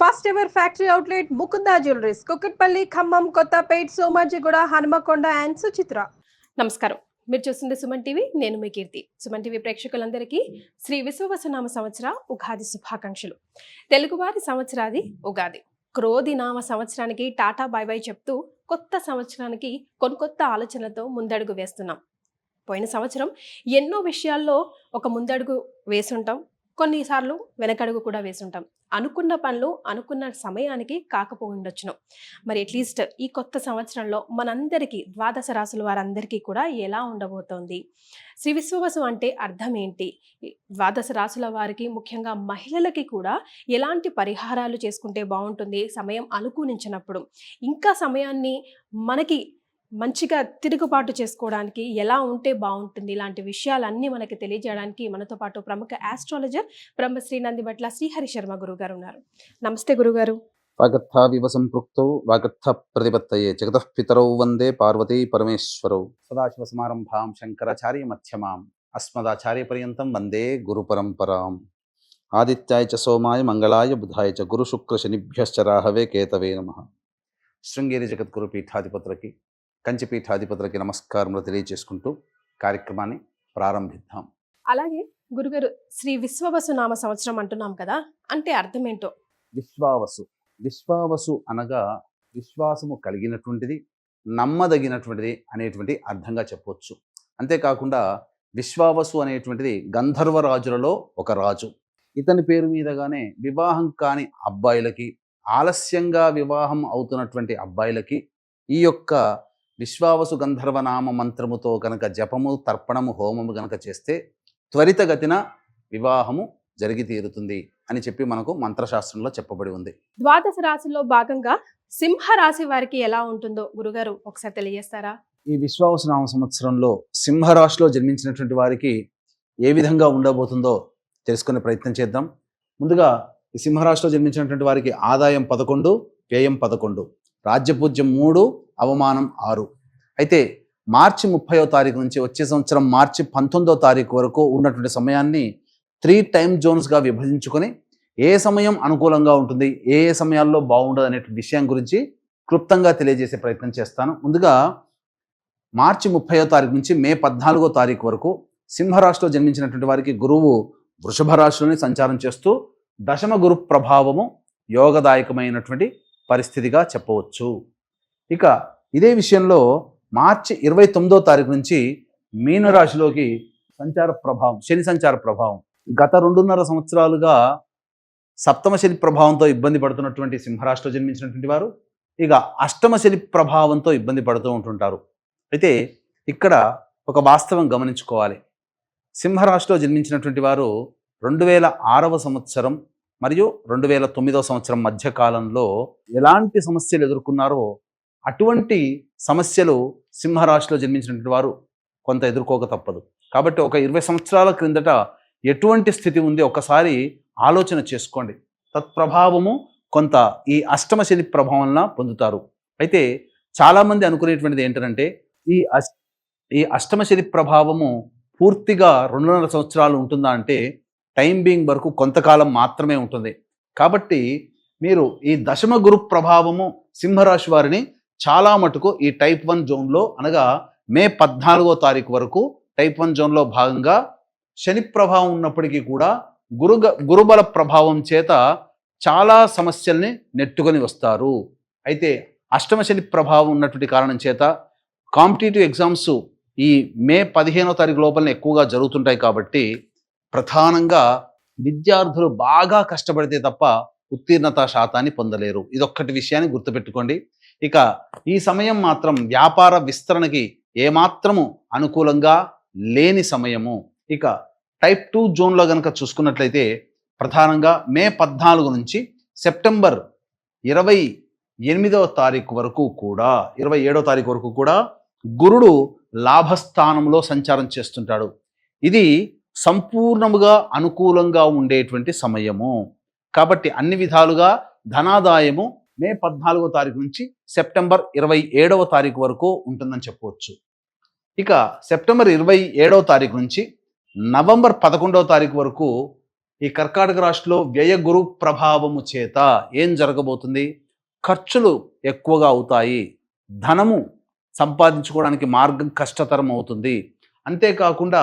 First ever factory outlet Mukunda jewelleries Kukatpally Khammam Kothapet Somajiguda Hanumakonda and Suchitra. నమస్కారం, మీరు చూస్తుంది సుమన్ టీవీ. నేను మీ కీర్తి. సుమన్ టీవీ ప్రేక్షకులందరికీ శ్రీ విశ్వవసనామ సంవత్సర ఉగాది శుభాకాంక్షలు. తెలుగువారి సంవత్సరాది ఉగాది. క్రోధి నామ సంవత్సరానికి టాటా బై బై చెప్తూ కొత్త సంవత్సరానికి కొత్త ఆలోచనలతో ముందడుగు వేస్తున్నాం. పోయిన సంవత్సరం ఎన్నో విషయాల్లో ఒక ముందడుగు వేసుంటాం, కొన్నిసార్లు వెనకడుగు కూడా వేసుంటాం. అనుకున్న పనులు అనుకున్న సమయానికి కాకపోయిండొచ్చును. మరి అట్లీస్ట్ ఈ కొత్త సంవత్సరంలో మనందరికీ ద్వాదశ రాశుల వారందరికీ కూడా ఎలా ఉండబోతోంది, శ్రీ విశ్వవసు అంటే అర్థం ఏంటి, ద్వాదశ రాశుల వారికి ముఖ్యంగా మహిళలకి కూడా ఎలాంటి పరిహారాలు చేసుకుంటే బాగుంటుంది, సమయం అనుకూలించినప్పుడు ఇంకా సమయాన్ని మనకి మంచిగా తిరుగుబాటు చేసుకోవడానికి ఎలా ఉంటే బాగుంటుంది, ఇలాంటి విషయాలన్నీ మనకి తెలియజేయడానికి మనతో పాటు ప్రముఖ ఆస్ట్రాలజర్ బ్రహ్మశ్రీ నందిబట్ల శ్రీహరి శర్మ గురుగారు ఉన్నారు. నమస్తే గురుగారు. వాగర్థావివ సంపృక్తౌ వాగర్థ ప్రతిపత్తయే జగతః పితరౌ వందే పార్వతీ పరమేశ్వరౌ. సదాశివ సమారంభాం శంకరాచార్య మధ్యమాం అస్మదాచార్య పర్యంతం వందే గురు పరంపరాం. ఆదిత్యాయ చ సోమాయ మంగళాయ బుధాయ చ గురు శుక్ర శనిభ్యశ్చ రాహవే కేతవే నమః. శృంగేరి జగద్గురు పీఠాధిపతులకి కంచి పీఠాధిపతులకి నమస్కారములు తెలియజేసుకుంటూ కార్యక్రమాన్ని ప్రారంభిద్దాం. అలాగే గురుగారు, శ్రీ విశ్వవసు నామ సంవత్సరం అంటున్నాం కదా, అంటే అర్థం ఏంటో? విశ్వావసు, విశ్వావసు అనగా విశ్వాసము కలిగినటువంటిది, నమ్మదగినటువంటిది అనేటువంటి అర్థంగా చెప్పవచ్చు. అంతేకాకుండా విశ్వావసు అనేటువంటిది గంధర్వరాజులలో ఒక రాజు. ఇతని పేరు మీదగానే వివాహం కాని అబ్బాయిలకి, ఆలస్యంగా వివాహం అవుతున్నటువంటి అబ్బాయిలకి ఈ యొక్క విశ్వావసు గంధర్వనామ మంత్రముతో గనక జపము, తర్పణము, హోమము గనక చేస్తే త్వరితగతిన వివాహము జరిగి తీరుతుంది అని చెప్పి మనకు మంత్రశాస్త్రంలో చెప్పబడి ఉంది. ద్వాదశ రాశిలో భాగంగా సింహ రాశి వారికి ఎలా ఉంటుందో గురుగారు ఒకసారి తెలియజేస్తారా? ఈ విశ్వావసు నామ సంవత్సరంలో సింహరాశిలో జన్మించినటువంటి వారికి ఏ విధంగా ఉండబోతుందో తెలుసుకునే ప్రయత్నం చేద్దాం. ముందుగా ఈ సింహరాశిలో జన్మించినటువంటి వారికి ఆదాయం 11, వ్యయం 11, రాజ్యపూజ్యం 3, అవమానం 6. అయితే మార్చి 30వ తారీఖు నుంచి వచ్చే సంవత్సరం మార్చి 19వ తారీఖు వరకు ఉన్నటువంటి సమయాన్ని 3 టైమ్ జోన్స్గా విభజించుకొని ఏ సమయం అనుకూలంగా ఉంటుంది, ఏ సమయాల్లో బాగుండదు అనే విషయం గురించి క్లుప్తంగా తెలియజేసే ప్రయత్నం చేస్తాను. ముందుగా మార్చి 30వ తారీఖు నుంచి మే 14వ తారీఖు వరకు సింహరాశిలో జన్మించినటువంటి వారికి గురువు వృషభ రాశిలోని సంచారం చేస్తూ దశమ గురు ప్రభావము యోగదాయకమైనటువంటి పరిస్థితిగా చెప్పవచ్చు. ఇక ఇదే విషయంలో మార్చి 29వ తారీఖు నుంచి మీనరాశిలోకి సంచార ప్రభావం, శని సంచార ప్రభావం. గత 2.5 సంవత్సరాలుగా సప్తమ శని ప్రభావంతో ఇబ్బంది పడుతున్నటువంటి సింహరాశిలో జన్మించినటువంటి వారు ఇక అష్టమ శని ప్రభావంతో ఇబ్బంది పడుతూ ఉంటుంటారు. అయితే ఇక్కడ ఒక వాస్తవం గమనించుకోవాలి. సింహరాశిలో జన్మించినటువంటి వారు 2006వ సంవత్సరం మరియు 2009వ సంవత్సరం మధ్య కాలంలో ఎలాంటి సమస్యలు ఎదుర్కొన్నారో అటువంటి సమస్యలు సింహరాశిలో జన్మించినటువంటి వారు కొంత ఎదుర్కోక తప్పదు. కాబట్టి ఒక 20 సంవత్సరాల క్రిందట ఎటువంటి స్థితి ఉంది ఒకసారి ఆలోచన చేసుకోండి. తత్ప్రభావము కొంత ఈ అష్టమ శని ప్రభావంలా పొందుతారు. అయితే చాలామంది అనుకునేటువంటిది ఏంటంటే ఈ అష్టమ శని ప్రభావము పూర్తిగా 2.5 సంవత్సరాలు ఉంటుందా అంటే టైం బీయింగ్ వరకు కొంతకాలం మాత్రమే ఉంటుంది. కాబట్టి మీరు ఈ దశమ గురు ప్రభావము సింహరాశి వారిని చాలా మటుకు ఈ టైప్ 1 జోన్లో అనగా మే 14వ తారీఖు వరకు టైప్ 1 జోన్లో భాగంగా శని ప్రభావం ఉన్నప్పటికీ కూడా గురుబల ప్రభావం చేత చాలా సమస్యల్ని నెట్టుకొని వస్తారు. అయితే అష్టమ శని ప్రభావం ఉన్నటువంటి కారణం చేత కాంపిటేటివ్ ఎగ్జామ్స్ ఈ మే 15వ తారీఖు లోపలనే ఎక్కువగా జరుగుతుంటాయి. కాబట్టి ప్రధానంగా విద్యార్థులు బాగా కష్టపడితే తప్ప ఉత్తీర్ణత శాతాన్ని పొందలేరు. ఇదొక్కటి విషయాన్ని గుర్తుపెట్టుకోండి. ఇక ఈ సమయం మాత్రం వ్యాపార విస్తరణకి ఏమాత్రము అనుకూలంగా లేని సమయము. ఇక టైప్ 2 జోన్లో కనుక చూసుకున్నట్లయితే ప్రధానంగా మే 14 నుంచి సెప్టెంబర్ 28వ తారీఖు వరకు కూడా 27వ తారీఖు వరకు కూడా గురుడు లాభస్థానంలో సంచారం చేస్తుంటాడు. ఇది సంపూర్ణముగా అనుకూలంగా ఉండేటువంటి సమయము. కాబట్టి అన్ని విధాలుగా ధనాదాయము మే 14వ తారీఖు నుంచి సెప్టెంబర్ 27వ తారీఖు వరకు ఉంటుందని చెప్పవచ్చు. ఇక సెప్టెంబర్ 27వ తారీఖు నుంచి నవంబర్ 11వ తారీఖు వరకు ఈ కర్కాటక రాశిలో వ్యయ గురు ప్రభావము చేత ఏం జరగబోతుంది? ఖర్చులు ఎక్కువగా అవుతాయి, ధనము సంపాదించుకోవడానికి మార్గం కష్టతరం అవుతుంది. అంతేకాకుండా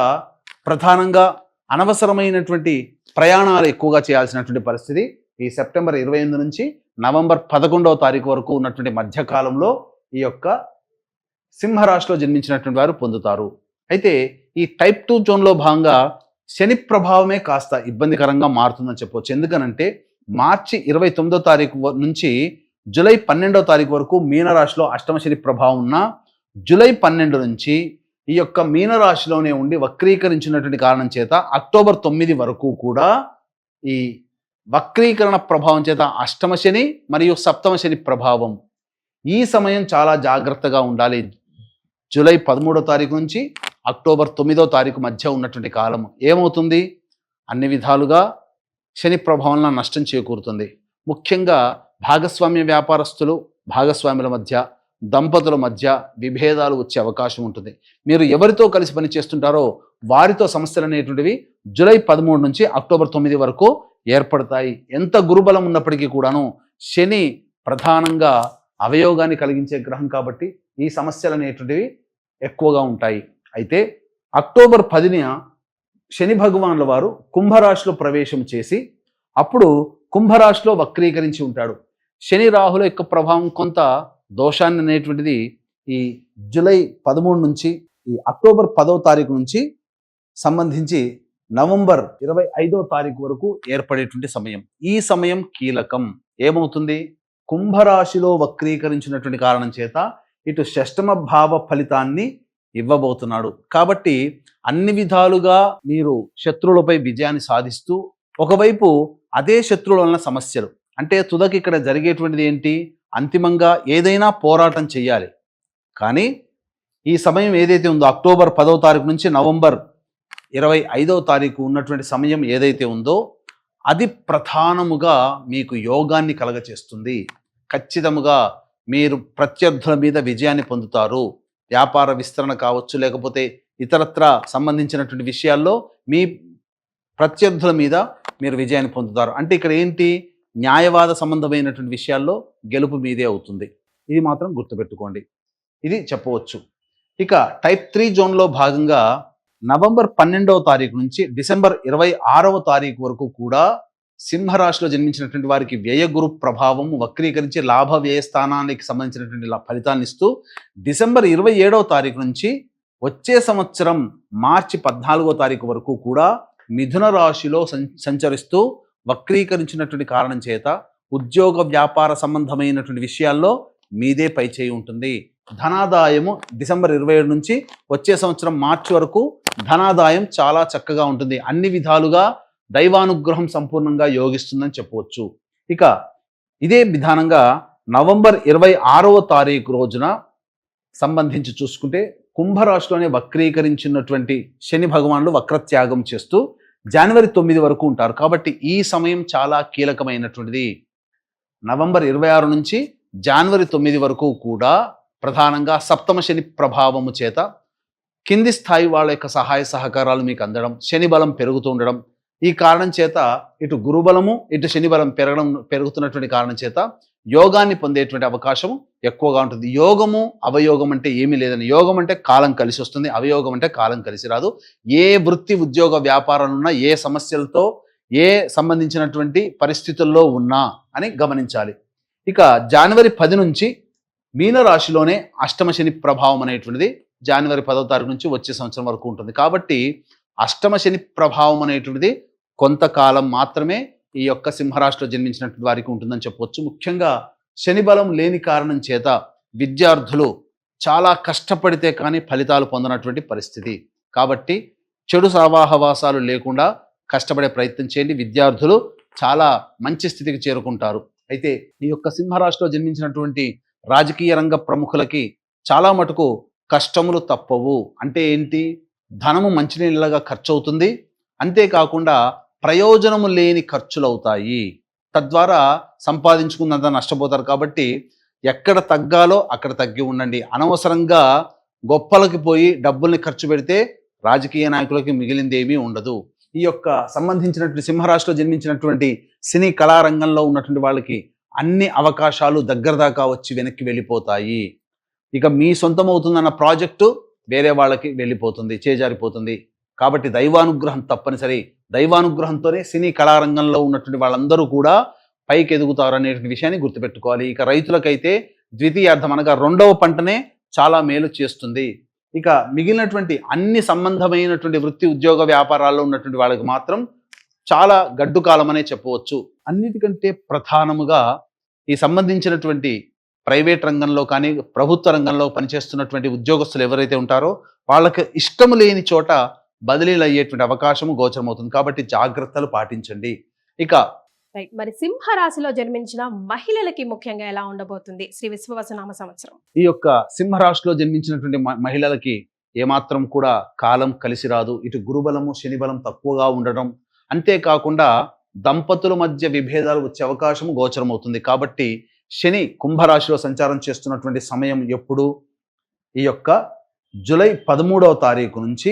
ప్రధానంగా అనవసరమైనటువంటి ప్రయాణాలు ఎక్కువగా చేయాల్సినటువంటి పరిస్థితి ఈ సెప్టెంబర్ 28 నుంచి నవంబర్ 11వ తారీఖు వరకు ఉన్నటువంటి మధ్యకాలంలో ఈ యొక్క సింహరాశిలో జన్మించినటువంటి వారు పొందుతారు. అయితే ఈ టైప్ 2 జోన్లో భాగంగా శని ప్రభావమే కాస్త ఇబ్బందికరంగా మారుతుందని చెప్పవచ్చు. ఎందుకనంటే మార్చి 29వ తారీఖు నుంచి జూలై 12వ తారీఖు వరకు మీనరాశిలో అష్టమ శని ప్రభావం ఉన్న జూలై 12 నుంచి ఈ యొక్క మీనరాశిలోనే ఉండి వక్రీకరించినటువంటి కారణం చేత అక్టోబర్ 9 వరకు కూడా ఈ వక్రీకరణ ప్రభావం చేత అష్టమ శని మరియు సప్తమ శని ప్రభావం. ఈ సమయం చాలా జాగ్రత్తగా ఉండాలి. జూలై 13వ తారీఖు నుంచి అక్టోబర్ 9వ తారీఖు మధ్య ఉన్నటువంటి కాలం ఏమవుతుంది? అన్ని విధాలుగా శని ప్రభావంలో నష్టం చేకూరుతుంది. ముఖ్యంగా భాగస్వామ్య వ్యాపారస్తులు, భాగస్వాముల మధ్య, దంపతుల మధ్య విభేదాలు వచ్చే అవకాశం ఉంటుంది. మీరు ఎవరితో కలిసి పని చేస్తుంటారో వారితో సమస్యలు అనేటువంటివి జూలై 13 నుంచి అక్టోబర్ 9 వరకు ఏర్పడతాయి. ఎంత గురుబలం ఉన్నప్పటికీ కూడాను శని ప్రధానంగా అవయోగాన్ని కలిగించే గ్రహం కాబట్టి ఈ సమస్యలు అనేటువంటివి ఎక్కువగా ఉంటాయి. అయితే అక్టోబర్ 10న శని భగవానుల వారు కుంభరాశిలో ప్రవేశం చేసి అప్పుడు కుంభరాశిలో వక్రీకరించి ఉంటాడు. శని రాహుల యొక్క ప్రభావం కొంత దోషాన్ని అనేటువంటిది ఈ జూలై 13 నుంచి ఈ అక్టోబర్ 10వ తారీఖు నుంచి సంబంధించి నవంబర్ 25వ తారీఖు వరకు ఏర్పడేటువంటి సమయం. ఈ సమయం కీలకం. ఏమవుతుంది? కుంభరాశిలో వక్రీకరించినటువంటి కారణం చేత ఇటు షష్టమ భావ ఫలితాన్ని ఇవ్వబోతున్నాడు. కాబట్టి అన్ని విధాలుగా మీరు శత్రువులపై విజయాన్ని సాధిస్తూ, ఒకవైపు అదే శత్రువుల వలన సమస్యలు, అంటే తుదకి ఇక్కడ జరిగేటువంటిది ఏంటి? అంతిమంగా ఏదైనా పోరాటం చేయాలి. కానీ ఈ సమయం ఏదైతే ఉందో అక్టోబర్ 10వ తారీఖు నుంచి నవంబర్ 25వ తారీఖు ఉన్నటువంటి సమయం ఏదైతే ఉందో అది ప్రధానముగా మీకు యోగాన్ని కలగచేస్తుంది. ఖచ్చితముగా మీరు ప్రత్యర్థుల మీద విజయాన్ని పొందుతారు. వ్యాపార విస్తరణ కావచ్చు, లేకపోతే ఇతరత్ర సంబంధించినటువంటి విషయాల్లో మీ ప్రత్యర్థుల మీద మీరు విజయాన్ని పొందుతారు. అంటే ఇక్కడ ఏంటి? న్యాయవాద సంబంధమైనటువంటి విషయాల్లో గెలుపు మీదే అవుతుంది. ఇది మాత్రం గుర్తుపెట్టుకోండి. ఇది చెప్పవచ్చు. ఇక టైప్ 3 జోన్లో భాగంగా నవంబర్ 12వ తారీఖు నుంచి డిసెంబర్ 26వ తారీఖు వరకు కూడా సింహరాశిలో జన్మించినటువంటి వారికి వ్యయ గురు ప్రభావం వక్రీకరించి లాభ వ్యయ స్థానానికి సంబంధించినటువంటి ఫలితాన్ని ఇస్తూ డిసెంబర్ 27వ తారీఖు నుంచి వచ్చే సంవత్సరం మార్చి 14వ తారీఖు వరకు కూడా మిథున రాశిలో సంచరిస్తూ వక్రీకరించినటువంటి కారణం చేత ఉద్యోగ వ్యాపార సంబంధమైనటువంటి విషయాల్లో మీదే పైచేయి ఉంటుంది. ధనాదాయము డిసెంబర్ 27 నుంచి వచ్చే సంవత్సరం మార్చి వరకు ధనాదాయం చాలా చక్కగా ఉంటుంది. అన్ని విధాలుగా దైవానుగ్రహం సంపూర్ణంగా యోగిస్తుందని చెప్పవచ్చు. ఇక ఇదే విధానంగా నవంబర్ 26వ తారీఖు రోజున సంబంధించి చూసుకుంటే కుంభరాశిలోనే వక్రీకరించినటువంటి శని భగవానుడు వక్రత్యాగం చేస్తూ జనవరి 9 వరకు ఉంటారు. కాబట్టి ఈ సమయం చాలా కీలకమైనటువంటిది. నవంబర్ 26 నుంచి జనవరి 9 వరకు కూడా ప్రధానంగా సప్తమ శని ప్రభావము చేత కింది స్థాయి వాళ్ళ యొక్క సహాయ సహకారాలు మీకు అందడం, శని బలం పెరుగుతూ ఉండడం, ఈ కారణం చేత ఇటు గురుబలము ఇటు శని బలం పెరుగుతున్నటువంటి కారణం చేత యోగాన్ని పొందేటువంటి అవకాశం ఎక్కువగా ఉంటుంది. యోగము అవయోగం అంటే ఏమీ లేదని. యోగం అంటే కాలం కలిసి వస్తుంది, అవయోగం అంటే కాలం కలిసి రాదు. ఏ వృత్తి ఉద్యోగ వ్యాపారాలు ఉన్నా, ఏ సమస్యలతో ఏ సంబంధించినటువంటి పరిస్థితుల్లో ఉన్నా అని గమనించాలి. ఇక జనవరి 10 నుంచి మీనరాశిలోనే అష్టమ శని ప్రభావం అనేటువంటిది జనవరి 10వ తారీఖు నుంచి వచ్చే సంవత్సరం వరకు ఉంటుంది. కాబట్టి అష్టమ శని ప్రభావం అనేటువంటిది కొంతకాలం మాత్రమే ఈ యొక్క సింహరాశిలో జన్మించినటువంటి వారికి ఉంటుందని చెప్పవచ్చు. ముఖ్యంగా శని బలం లేని కారణం చేత విద్యార్థులు చాలా కష్టపడితే కానీ ఫలితాలు పొందనటువంటి పరిస్థితి. కాబట్టి చెడు సహవాసాలు లేకుండా కష్టపడే ప్రయత్నం చేయండి. విద్యార్థులు చాలా మంచి స్థితికి చేరుకుంటారు. అయితే ఈ యొక్క సింహరాశిలో జన్మించినటువంటి రాజకీయ రంగ ప్రముఖులకి చాలా మటుకు కష్టములు తప్పవు. అంటే ఏంటి? ధనము మంచినీళ్ళగా ఖర్చు అవుతుంది, అంతేకాకుండా ప్రయోజనము లేని ఖర్చులు అవుతాయి. తద్వారా సంపాదించుకున్నంత నష్టపోతారు. కాబట్టి ఎక్కడ తగ్గాలో అక్కడ తగ్గి ఉండండి. అనవసరంగా గొప్పలకి పోయి డబ్బుల్ని ఖర్చు పెడితే రాజకీయ నాయకులకి మిగిలింది ఏమీ ఉండదు. ఈ యొక్క సంబంధించినటువంటి సింహరాశిలో జన్మించినటువంటి సినీ కళారంగంలో ఉన్నటువంటి వాళ్ళకి అన్ని అవకాశాలు దగ్గర దాకా వచ్చి వెనక్కి వెళ్ళిపోతాయి. ఇక మీ సొంతం అవుతుందన్న ప్రాజెక్టు వేరే వాళ్ళకి వెళ్ళిపోతుంది, చేజారిపోతుంది. కాబట్టి దైవానుగ్రహం తప్పనిసరి. దైవానుగ్రహంతోనే సినీ కళారంగంలో ఉన్నటువంటి వాళ్ళందరూ కూడా పైకి ఎదుగుతారు అనేటువంటి విషయాన్ని గుర్తుపెట్టుకోవాలి. ఇక రైతులకైతే ద్వితీయార్థం అనగా రెండవ పంటనే చాలా మేలు చేస్తుంది. ఇక మిగిలినటువంటి అన్ని సంబంధమైనటువంటి వృత్తి ఉద్యోగ వ్యాపారాల్లో ఉన్నటువంటి వాళ్ళకి మాత్రం చాలా గడ్డు కాలం అనే చెప్పవచ్చు. అన్నిటికంటే ప్రధానముగా ఈ సంబంధించినటువంటి ప్రైవేట్ రంగంలో కానీ ప్రభుత్వ రంగంలో పనిచేస్తున్నటువంటి ఉద్యోగస్తులు ఎవరైతే ఉంటారో వాళ్ళకి ఇష్టం లేని చోట బదిలీలు అయ్యేటువంటి అవకాశము గోచరమవుతుంది. కాబట్టి జాగ్రత్తలు పాటించండి. ఇక రైట్. మరి సింహ రాశిలో జన్మించిన మహిళలకి ముఖ్యంగా ఎలా ఉండబోతుంది శ్రీ విశ్వవసనామ సంవత్సరం? ఈ యొక్క సింహరాశిలో జన్మించినటువంటి మహిళలకి ఏమాత్రం కూడా కాలం కలిసి రాదు. ఇటు గురుబలము శనిబలం తక్కువగా ఉండడం, అంతేకాకుండా దంపతుల మధ్య విభేదాలు వచ్చే అవకాశము గోచరమవుతుంది. కాబట్టి శని కుంభరాశిలో సంచారం చేస్తున్నటువంటి సమయం ఎప్పుడు? ఈ యొక్క జూలై 13వ తారీఖు నుంచి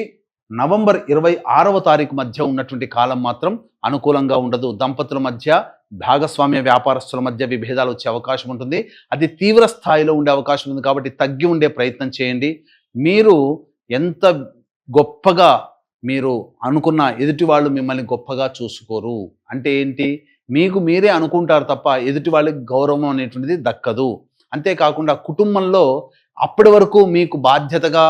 నవంబర్ 26వ తారీఖు మధ్య ఉన్నటువంటి కాలం మాత్రం అనుకూలంగా ఉండదు. దంపతుల మధ్య, భాగస్వామ్య వ్యాపారస్తుల మధ్య విభేదాలు వచ్చే అవకాశం ఉంటుంది. అది తీవ్ర స్థాయిలో ఉండే అవకాశం ఉంది. కాబట్టి తగ్గి ఉండే ప్రయత్నం చేయండి. మీరు ఎంత గొప్పగా మీరు అనుకున్న ఎదుటి వాళ్ళు మిమ్మల్ని గొప్పగా చూసుకోరు. అంటే ఏంటి? మీకు మీరే అనుకుంటారు తప్ప ఎదుటి వాళ్ళకి గౌరవం అనేటువంటిది దక్కదు. అంతేకాకుండా కుటుంబంలో అప్పటి వరకు మీకు బాధ్యతగా,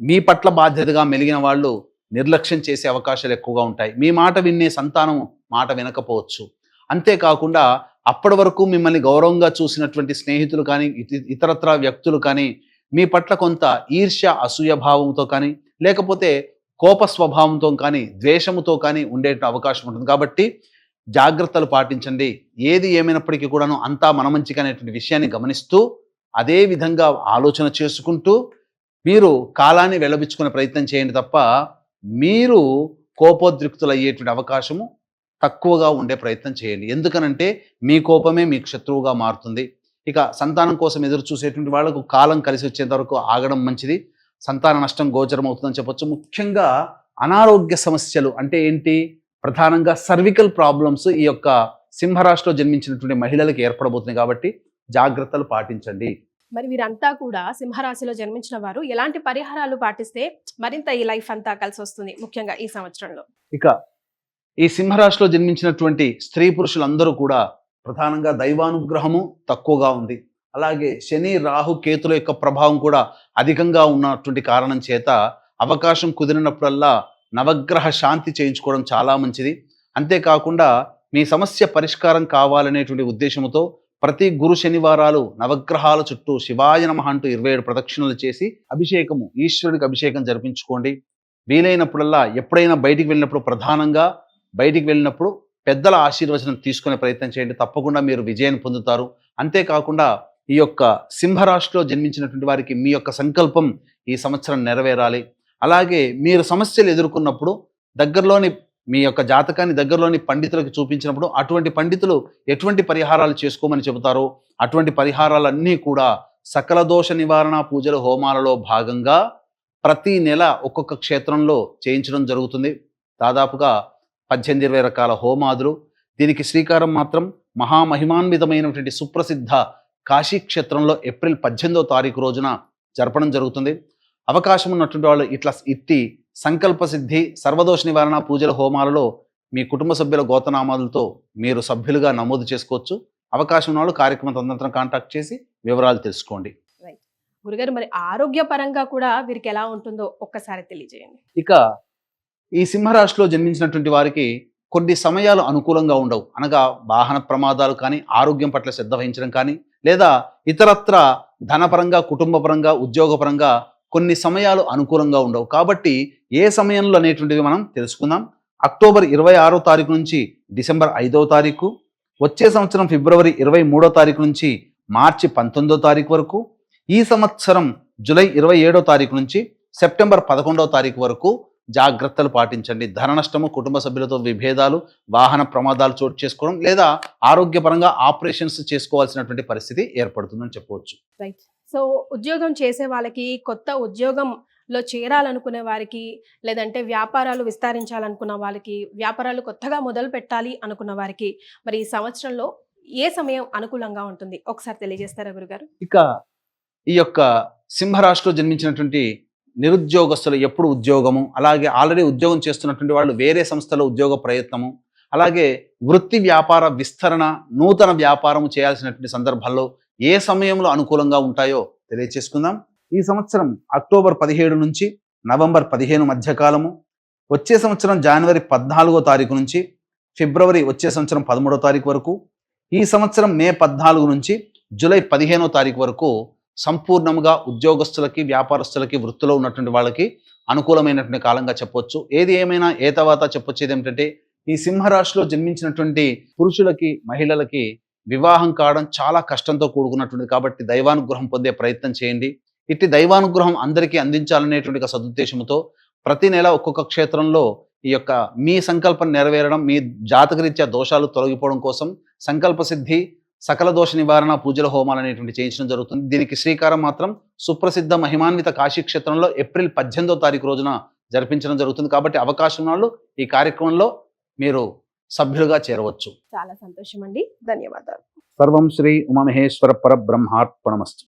మీ పట్ల బాధ్యతగా మెలిగిన వాళ్ళు నిర్లక్ష్యం చేసే అవకాశాలు ఎక్కువగా ఉంటాయి. మీ మాట వినే సంతానం మాట వినకపోవచ్చు. అంతేకాకుండా అప్పటి వరకు మిమ్మల్ని గౌరవంగా చూసినటువంటి స్నేహితులు కానీ ఇతరత్ర వ్యక్తులు కానీ మీ పట్ల కొంత ఈర్ష్య అసూయ భావంతో కానీ లేకపోతే కోప స్వభావంతో కానీ ద్వేషముతో కానీ ఉండే అవకాశం ఉంటుంది. కాబట్టి జాగ్రత్తలు పాటించండి. ఏది ఏమైనప్పటికీ కూడాను అంతా మన మంచిగా అనేటువంటి విషయాన్ని గమనిస్తూ అదే విధంగా ఆలోచన చేసుకుంటూ మీరు కాలాన్ని వెళ్లబిచ్చుకునే ప్రయత్నం చేయండి తప్ప మీరు కోపోద్రిక్తులు అయ్యేటువంటి అవకాశము తక్కువగా ఉండే ప్రయత్నం చేయండి. ఎందుకనంటే మీ కోపమే మీకు శత్రువుగా మారుతుంది. ఇక సంతానం కోసం ఎదురు చూసేటువంటి వాళ్ళకు కాలం కలిసి వచ్చేంత వరకు ఆగడం మంచిది. సంతాన నష్టం గోచరం అవుతుందని చెప్పొచ్చు. ముఖ్యంగా అనారోగ్య సమస్యలు అంటే ఏంటి? ప్రధానంగా సర్వికల్ ప్రాబ్లమ్స్ ఈ యొక్క సింహరాశిలో జన్మించినటువంటి మహిళలకు ఏర్పడబోతున్నాయి. కాబట్టి జాగ్రత్తలు పాటించండి. మరి వీరంతా కూడా సింహరాశిలో జన్మించిన వారు ఎలాంటి పరిహారాలు పాటిస్తే మరింత ఈ లైఫ్ అంతా కలిసి వస్తుంది ముఖ్యంగా ఈ సంవత్సరంలో? ఇక ఈ సింహరాశిలో జన్మించినటువంటి స్త్రీ పురుషులందరూ కూడా ప్రధానంగా దైవానుగ్రహము తక్కువగా ఉంది. అలాగే శని రాహు కేతుల యొక్క ప్రభావం కూడా అధికంగా ఉన్నటువంటి కారణం చేత అవకాశం కుదిరినప్పుడల్లా నవగ్రహ శాంతి చేయించుకోవడం చాలా మంచిది. అంతేకాకుండా మీ సమస్య పరిష్కారం కావాలనేటువంటి ఉద్దేశంతో ప్రతి గురు శనివారాలు నవగ్రహాల చుట్టూ శివాయ నమః అంటూ 27 ప్రదక్షిణలు చేసి అభిషేకము, ఈశ్వరుడికి అభిషేకం జరిపించుకోండి. వీలైనప్పుడల్లా ఎప్పుడైనా బయటికి వెళ్ళినప్పుడు, ప్రధానంగా బయటికి వెళ్ళినప్పుడు పెద్దల ఆశీర్వచనం తీసుకునే ప్రయత్నం చేయండి. తప్పకుండా మీరు విజయాన్ని పొందుతారు. అంతేకాకుండా ఈ యొక్క సింహరాశిలో జన్మించినటువంటి వారికి మీ యొక్క సంకల్పం ఈ సంవత్సరం నెరవేరాలి. అలాగే మీరు సమస్యలు ఎదుర్కొన్నప్పుడు దగ్గరలోని మీ యొక్క జాతకాన్ని దగ్గరలోని పండితులకు చూపించినప్పుడు అటువంటి పండితులు ఎటువంటి పరిహారాలు చేసుకోమని చెబుతారో అటువంటి పరిహారాలన్నీ కూడా సకల దోష నివారణ పూజలు హోమాలలో భాగంగా ప్రతి నెల ఒక్కొక్క క్షేత్రంలో చేయించడం జరుగుతుంది. దాదాపుగా 18-20 రకాల హోమాదులు. దీనికి శ్రీకారం మాత్రం మహామహిమాన్వితమైనటువంటి సుప్రసిద్ధ కాశీ క్షేత్రంలో ఏప్రిల్ 18వ తారీఖు రోజున జరపడం జరుగుతుంది. అవకాశం ఉన్నటువంటి వాళ్ళు ఇట్టి సంకల్ప సిద్ధి సర్వదోష నివారణ పూజల హోమాలలో మీ కుటుంబ సభ్యుల గోతనామాలతో మీరు సభ్యులుగా నమోదు చేసుకోవచ్చు. అవకాశం ఉన్న వాళ్ళు కార్యక్రమం తదనంతరం కాంటాక్ట్ చేసి వివరాలు తెలుసుకోండి. గురుగారు, మరి ఆరోగ్యపరంగా కూడా వీరికి ఎలా ఉంటుందో ఒక్కసారి తెలియజేయండి. ఇక ఈ సింహరాశిలో జన్మించినటువంటి వారికి కొన్ని సమయాలు అనుకూలంగా ఉండవు. అనగా వాహన ప్రమాదాలు కానీ, ఆరోగ్యం పట్ల శ్రద్ధ వహించడం కానీ, లేదా ఇతరత్ర ధనపరంగా, కుటుంబపరంగా, ఉద్యోగపరంగా కొన్ని సమయాలు అనుకూలంగా ఉండవు. కాబట్టి ఏ సమయంలో అనేటువంటివి మనం తెలుసుకుందాం. అక్టోబర్ 26వ తారీఖు నుంచి డిసెంబర్ 5వ తారీఖు, వచ్చే సంవత్సరం ఫిబ్రవరి 23వ తారీఖు నుంచి మార్చి 19వ తారీఖు వరకు, ఈ సంవత్సరం జూలై 27వ తారీఖు నుంచి సెప్టెంబర్ 11వ తారీఖు వరకు జాగ్రత్తలు పాటించండి. ధన నష్టము, కుటుంబ సభ్యులతో విభేదాలు, వాహన ప్రమాదాలు చోటు చేసుకోవడం, లేదా ఆరోగ్యపరంగా ఆపరేషన్స్ చేసుకోవాల్సినటువంటి పరిస్థితి ఏర్పడుతుందని చెప్పవచ్చు. రైట్. సో ఉద్యోగం చేసే వాళ్ళకి కొత్త ఉద్యోగం లో చేరాలనుకునే వారికి, లేదంటే వ్యాపారాలు విస్తరించాలనుకున్న వాళ్ళకి, వ్యాపారాలు కొత్తగా మొదలు పెట్టాలి అనుకున్న వారికి మరి ఈ సంవత్సరంలో ఏ సమయం అనుకూలంగా ఉంటుంది? ఒకసారి తెలియజేస్తారా గురుగారు? ఇక ఈ యొక్క సింహరాశిలో జన్మించినటువంటి నిరుద్యోగస్తులు ఎప్పుడు ఉద్యోగము, అలాగే ఆల్రెడీ ఉద్యోగం చేస్తున్నటువంటి వాళ్ళు వేరే సంస్థలో ఉద్యోగ ప్రయత్నము, అలాగే వృత్తి వ్యాపార విస్తరణ, నూతన వ్యాపారం చేయాల్సినటువంటి సందర్భాల్లో ఏ సమయంలో అనుకూలంగా ఉంటాయో తెలియచేసుకుందాం. ఈ సంవత్సరం అక్టోబర్ 17 నుంచి నవంబర్ 15 మధ్యకాలము, వచ్చే సంవత్సరం జనవరి 14వ తారీఖు నుంచి ఫిబ్రవరి వచ్చే సంవత్సరం 13వ తారీఖు వరకు, ఈ సంవత్సరం మే 14 నుంచి జూలై 15వ తారీఖు వరకు సంపూర్ణంగా ఉద్యోగస్తులకి, వ్యాపారస్తులకి, వృత్తిలో ఉన్నటువంటి వాళ్ళకి అనుకూలమైనటువంటి కాలంగా చెప్పొచ్చు. ఏది ఏమైనా ఏ తర్వాత చెప్పొచ్చేది ఏమిటంటే, ఈ సింహరాశిలో జన్మించినటువంటి పురుషులకి, మహిళలకి వివాహం కావడం చాలా కష్టంతో కూడుకున్నటువంటిది కాబట్టి దైవానుగ్రహం పొందే ప్రయత్నం చేయండి. ఇట్టి దైవానుగ్రహం అందరికీ అందించాలనేటువంటి ఒక సదుద్దేశంతో ప్రతి నెల ఒక్కొక్క క్షేత్రంలో ఈ యొక్క మీ సంకల్పం నెరవేరడం, మీ జాతకరీత్యా దోషాలు తొలగిపోవడం కోసం సంకల్ప సిద్ధి, సకల దోష నివారణ పూజల హోమాలు అనేటువంటి చేయించడం జరుగుతుంది. దీనికి శ్రీకారం మాత్రం సుప్రసిద్ధ మహిమాన్విత కాశీ క్షేత్రంలో ఏప్రిల్ 18వ తారీఖు రోజున జరిపించడం జరుగుతుంది. కాబట్టి అవకాశం వాళ్ళు ఈ కార్యక్రమంలో మీరు సభ్యులుగా చేరవచ్చు. చాలా సంతోషం అండి. ధన్యవాదాలు. సర్వం శ్రీ ఉమామహేశ్వర పరబ్రహ్మార్పణమస్తు.